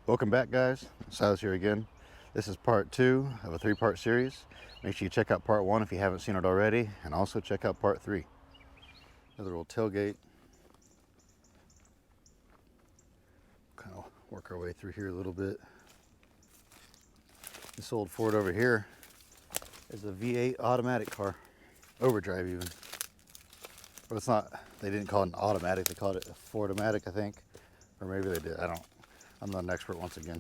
Welcome back, guys. Silas here again. This is part 2 of a 3-part series. Make sure you check out part 1 if you haven't seen it already, and also check out part 3. Another little tailgate. Kind of work our way through here a little bit. This old Ford over here is a V8 automatic car, overdrive even. But it's not. They didn't call it an automatic. They called it a Ford-O-Matic, I think, or maybe they did. I don't. I'm not an expert once again.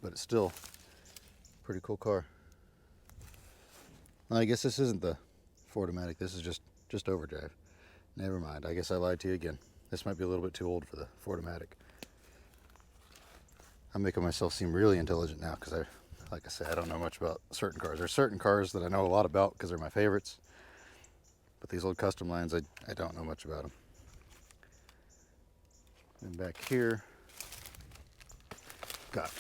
But it's still a pretty cool car. I guess this isn't the Ford-O-Matic. This is just overdrive. Never mind. I guess I lied to you again. This might be a little bit too old for the Ford-O-Matic. I'm making myself seem really intelligent now because like I said, I don't know much about certain cars. There's certain cars that I know a lot about because they're my favorites. But these old custom lines, I don't know much about them. And back here, got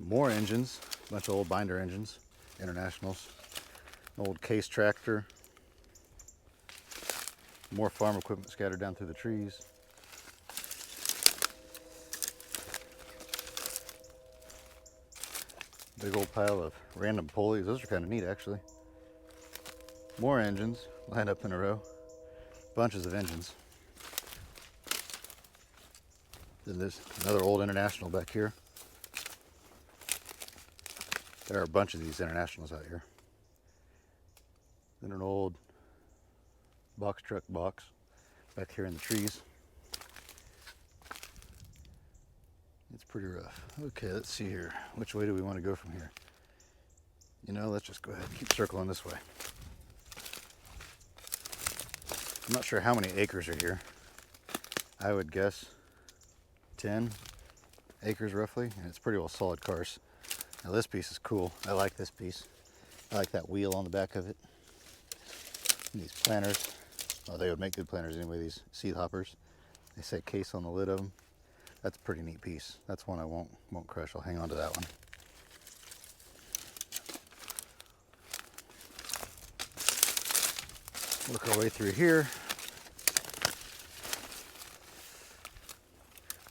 more engines, a bunch of old binder engines, Internationals, an old Case tractor, more farm equipment scattered down through the trees. Big old pile of random pulleys. Those are kind of neat, actually. More engines lined up in a row. Bunches of engines. Then there's another old International back here. There are a bunch of these Internationals out here. Then an old box truck box back here in the trees. It's pretty rough. Okay, let's see here. Which way do we want to go from here? You know, let's just go ahead and keep circling this way. I'm not sure how many acres are here. I would guess 10 acres roughly, and it's pretty well solid cars. Now this piece is cool. I like this piece. I like that wheel on the back of it. And these planters. Oh, they would make good planters anyway, these seed hoppers. They say Case on the lid of them. That's a pretty neat piece. That's one I won't crush. I'll hang on to that one. Work our way through here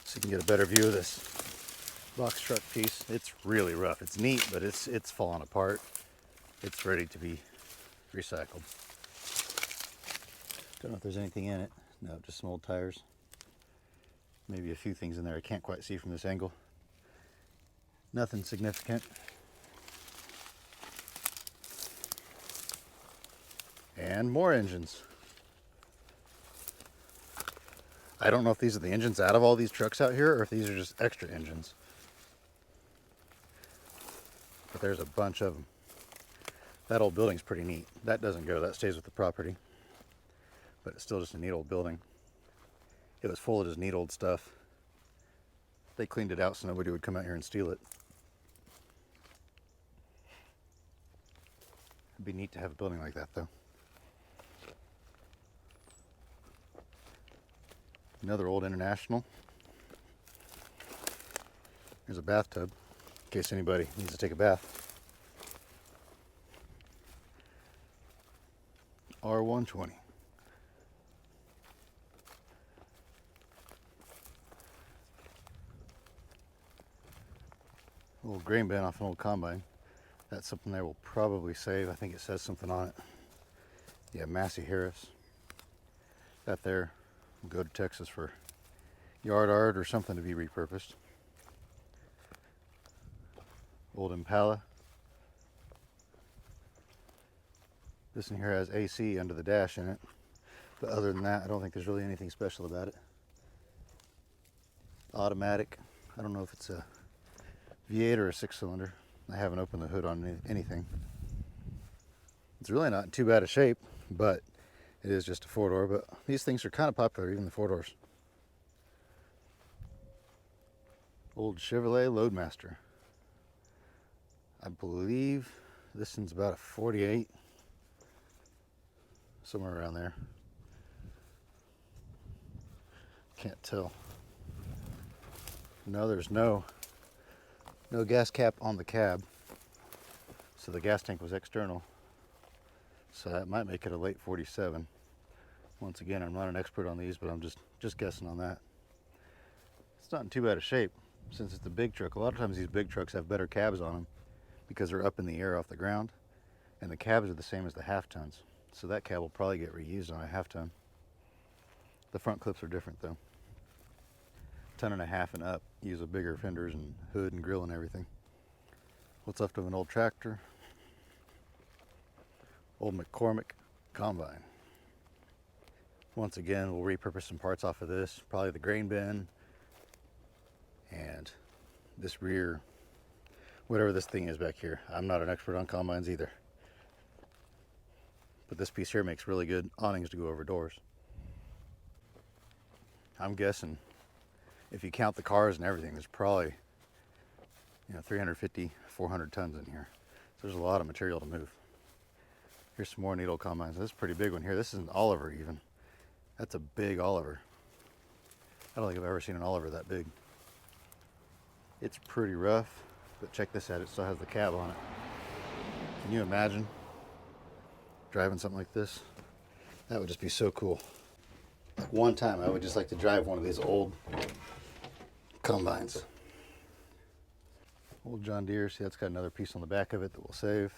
so you can get a better view of this box truck piece. It's really rough. It's neat, but it's falling apart. It's ready to be recycled. Don't know if there's anything in it. No, just some old tires. Maybe a few things in there I can't quite see from this angle. Nothing significant. And more engines. I don't know if these are the engines out of all these trucks out here or if these are just extra engines. But there's a bunch of them. That old building's pretty neat. That doesn't go, that stays with the property. But it's still just a neat old building. It was full of just neat old stuff. They cleaned it out so nobody would come out here and steal it. It'd be neat to have a building like that though. Another old International. There's a bathtub in case anybody needs to take a bath. R120. A little grain bin off an old combine. That's something they will probably save. I think it says something on it. Yeah, Massey Harris. That there will go to Texas for yard art or something to be repurposed. Old Impala. This one here has AC under the dash in it. But other than that, I don't think there's really anything special about it. Automatic. I don't know if it's a V8 or a 6-cylinder. I haven't opened the hood on anything. It's really not in too bad a shape, but it is just a 4-door. But these things are kind of popular, even the 4-doors. Old Chevrolet Loadmaster. I believe this one's about a 48, somewhere around there. Can't tell. No, there's no gas cap on the cab, so the gas tank was external, so that might make it a late 47. Once again, I'm not an expert on these, but I'm just guessing on that. It's not in too bad a shape since it's a big truck. A lot of times these big trucks have better cabs on them because they're up in the air off the ground, and the cabs are the same as the half tons. So that cab will probably get reused on a half ton. The front clips are different though. 1.5 and up use a bigger fenders and hood and grill and everything. What's left of an old tractor? Old McCormick combine. Once again, we'll repurpose some parts off of this, probably the grain bin and this rear, whatever this thing is back here. I'm not an expert on combines either, but this piece here makes really good awnings to go over doors. I'm guessing if you count the cars and everything, there's probably 350, 400 tons in here. So there's a lot of material to move. Here's some more needle combines. This is a pretty big one here. This is an Oliver even. That's a big Oliver. I don't think I've ever seen an Oliver that big. It's pretty rough, but check this out. It still has the cab on it. Can you imagine driving something like this? That would just be so cool. One time I would just like to drive one of these old combines. Old John Deere. See, that's got another piece on the back of it that we'll save.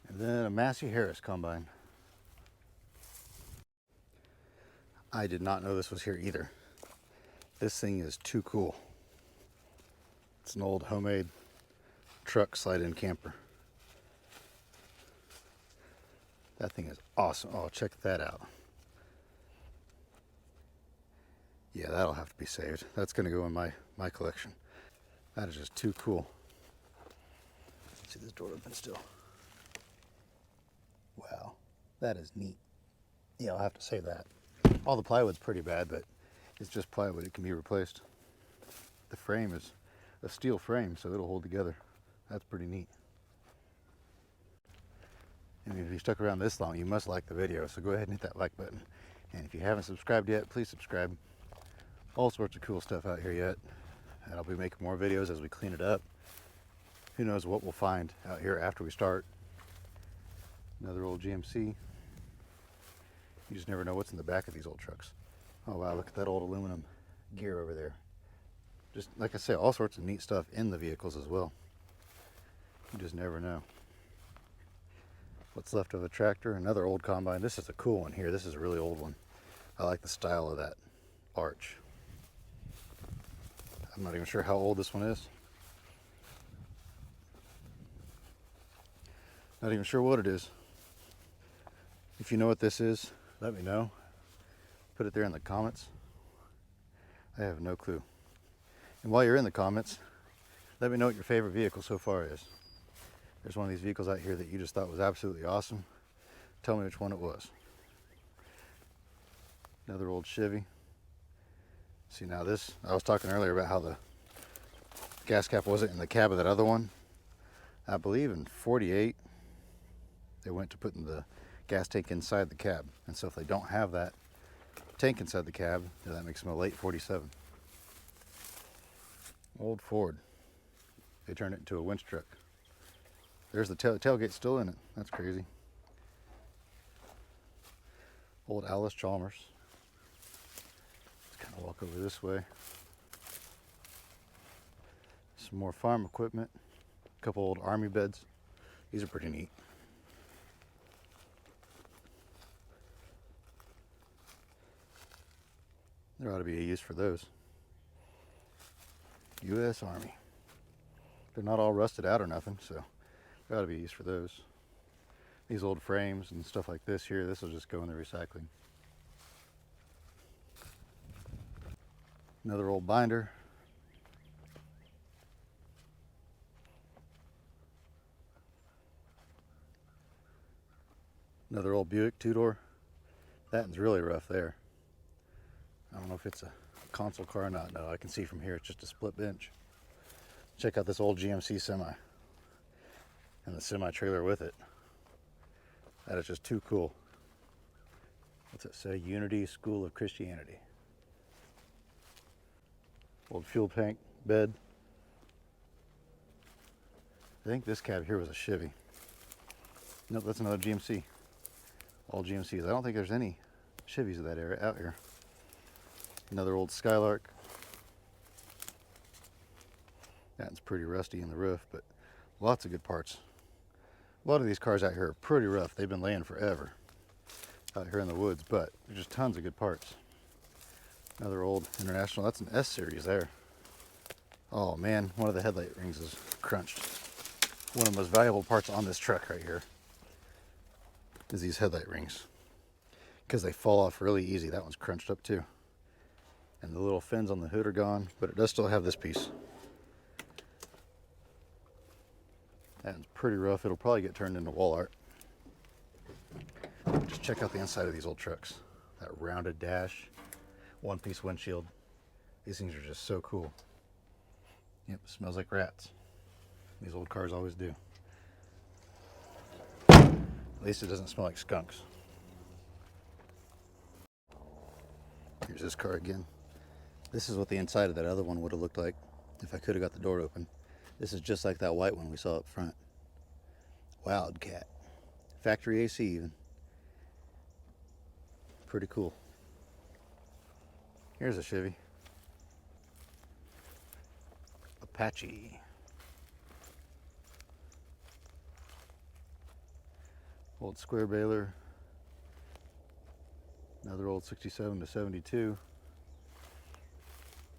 And then a Massey Harris combine. I did not know this was here either. This thing is too cool. It's an old homemade truck slide-in camper. That thing is awesome. Oh, check that out. Yeah, that'll have to be saved. That's going to go in my collection. That is just too cool. See this door open still. Wow, that is neat. Yeah, I'll have to say that. All the plywood's pretty bad, but it's just plywood. It can be replaced. The frame is a steel frame, so it'll hold together. That's pretty neat. And if you stuck around this long, you must like the video, so go ahead and hit that like button. And if you haven't subscribed yet, please subscribe. All sorts of cool stuff out here yet. And I'll be making more videos as we clean it up. Who knows what we'll find out here after we start. Another old GMC. You just never know what's in the back of these old trucks. Oh wow, look at that old aluminum gear over there. Just like I say, all sorts of neat stuff in the vehicles as well. You just never know. What's left of a tractor? Another old combine. This is a cool one here. This is a really old one. I like the style of that arch. I'm not even sure how old this one is. Not even sure what it is. If you know what this is, let me know. Put it there in the comments. I have no clue. And while you're in the comments, let me know what your favorite vehicle so far is. There's one of these vehicles out here that you just thought was absolutely awesome. Tell me which one it was. Another old Chevy. See now this, I was talking earlier about how the gas cap wasn't in the cab of that other one. I believe in 48, they went to putting the gas tank inside the cab. And so if they don't have that tank inside the cab, then that makes them a late 47. Old Ford. They turned it into a winch truck. There's the tailgate still in it. That's crazy. Old Alice Chalmers. Let's kind of walk over this way. Some more farm equipment. A couple old army beds. These are pretty neat. There ought to be a use for those. U.S. Army. They're not all rusted out or nothing, so there ought to be a use for those. These old frames and stuff like this here, this will just go in the recycling. Another old binder. Another old Buick two-door. That one's really rough there. I don't know if it's a console car or not. No, I can see from here it's just a split bench. Check out this old GMC semi and the semi trailer with it. That is just too cool. What's it say? Unity School of Christianity. Old fuel tank bed. I think this cab here was a Chevy. Nope, that's another GMC. All GMCs. I don't think there's any Chevys of that era out here. Another old Skylark. That's pretty rusty in the roof, but lots of good parts. A lot of these cars out here are pretty rough. They've been laying forever out here in the woods, but there's just tons of good parts. Another old International. That's an S series there. Oh man, one of the headlight rings is crunched. One of the most valuable parts on this truck right here is these headlight rings, because they fall off really easy. That one's crunched up too. And the little fins on the hood are gone, but it does still have this piece. That's pretty rough. It'll probably get turned into wall art. Just check out the inside of these old trucks. That rounded dash, one-piece windshield. These things are just so cool. Yep, it smells like rats. These old cars always do. At least it doesn't smell like skunks. Here's this car again. This is what the inside of that other one would have looked like if I could have got the door open. This is just like that white one we saw up front. Wildcat. Factory AC even. Pretty cool. Here's a Chevy. Apache. Old square baler. Another old 67 to 72.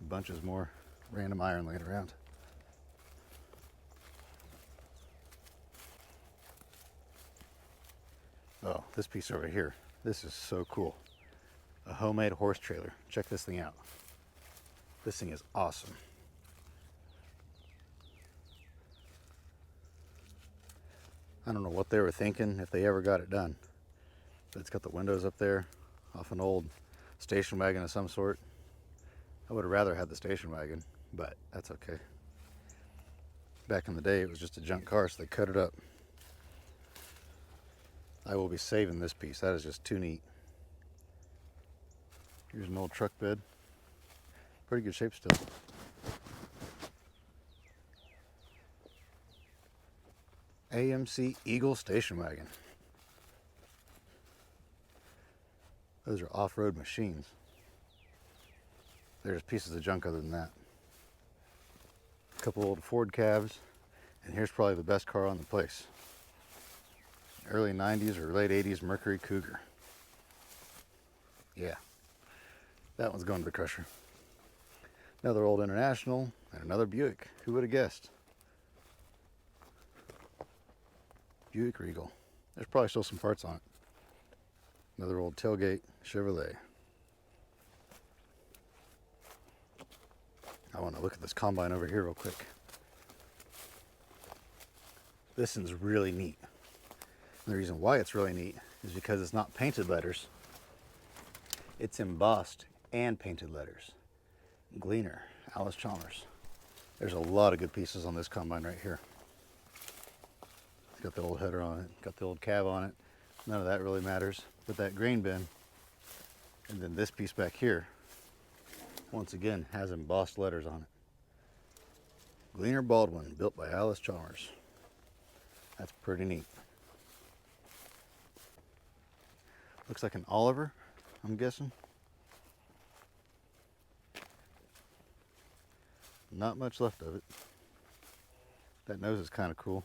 Bunches more random iron laying around. Oh, this piece over here. This is so cool. A homemade horse trailer. Check this thing out. This thing is awesome. I don't know what they were thinking if they ever got it done. But it's got the windows up there off an old station wagon of some sort. I would have rather had the station wagon, but that's okay. Back in the day, it was just a junk car, so they cut it up. I will be saving this piece. That is just too neat. Here's an old truck bed. Pretty good shape still. AMC Eagle station wagon. Those are off-road machines. There's pieces of junk other than that. A couple old Ford cabs, and here's probably the best car on the place. Early 90s or late 80s Mercury Cougar. Yeah, that one's going to the crusher. Another old International and another Buick. Who would have guessed? Buick Regal. There's probably still some parts on it. Another old tailgate Chevrolet. I want to look at this combine over here real quick. This one's really neat. And the reason why it's really neat is because it's not painted letters. It's embossed and painted letters. Gleaner, Allis-Chalmers. There's a lot of good pieces on this combine right here. It's got the old header on it, got the old cab on it. None of that really matters. But that grain bin, and then this piece back here, once again, has embossed letters on it. Gleaner Baldwin, built by Allis-Chalmers. That's pretty neat. Looks like an Oliver, I'm guessing. Not much left of it. That nose is kind of cool.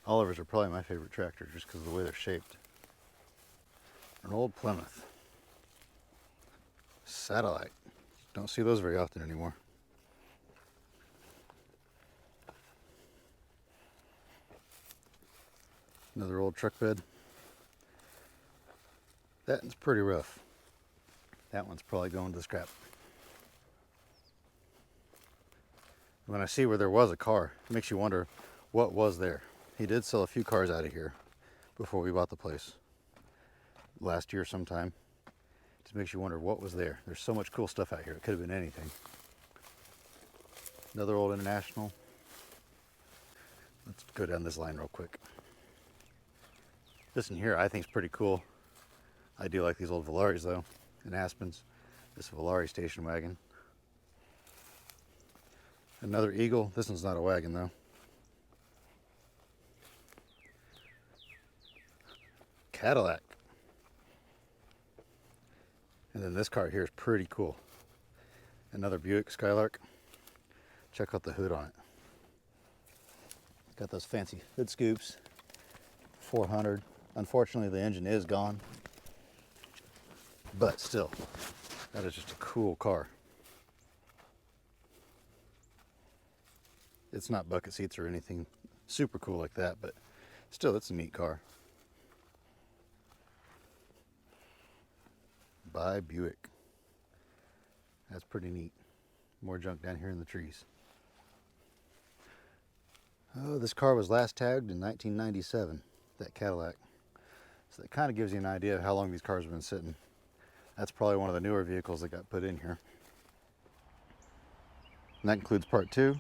Olivers are probably my favorite tractor just because of the way they're shaped. An old Plymouth. Satellite. Don't see those very often anymore. Another old truck bed. That one's pretty rough. That one's probably going to the scrap. When I see where there was a car, it makes you wonder what was there. He did sell a few cars out of here before we bought the place. Last year sometime. It just makes you wonder what was there. There's so much cool stuff out here. It could have been anything. Another old International. Let's go down this line real quick. This in here I think is pretty cool. I do like these old Valaris though, and Aspens. This Valari station wagon. Another Eagle. This one's not a wagon though. Cadillac. And then this car here is pretty cool. Another Buick Skylark. Check out the hood on it. Got those fancy hood scoops. 400. Unfortunately, the engine is gone. But still, that is just a cool car. It's not bucket seats or anything super cool like that, but still, it's a neat car. By Buick. That's pretty neat. More junk down here in the trees. Oh, this car was last tagged in 1997, that Cadillac. So that kind of gives you an idea of how long these cars have been sitting. That's probably one of the newer vehicles that got put in here. And that concludes part 2.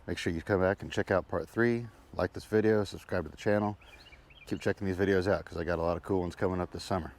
Make sure you come back and check out part 3. Like this video, subscribe to the channel. Keep checking these videos out because I got a lot of cool ones coming up this summer.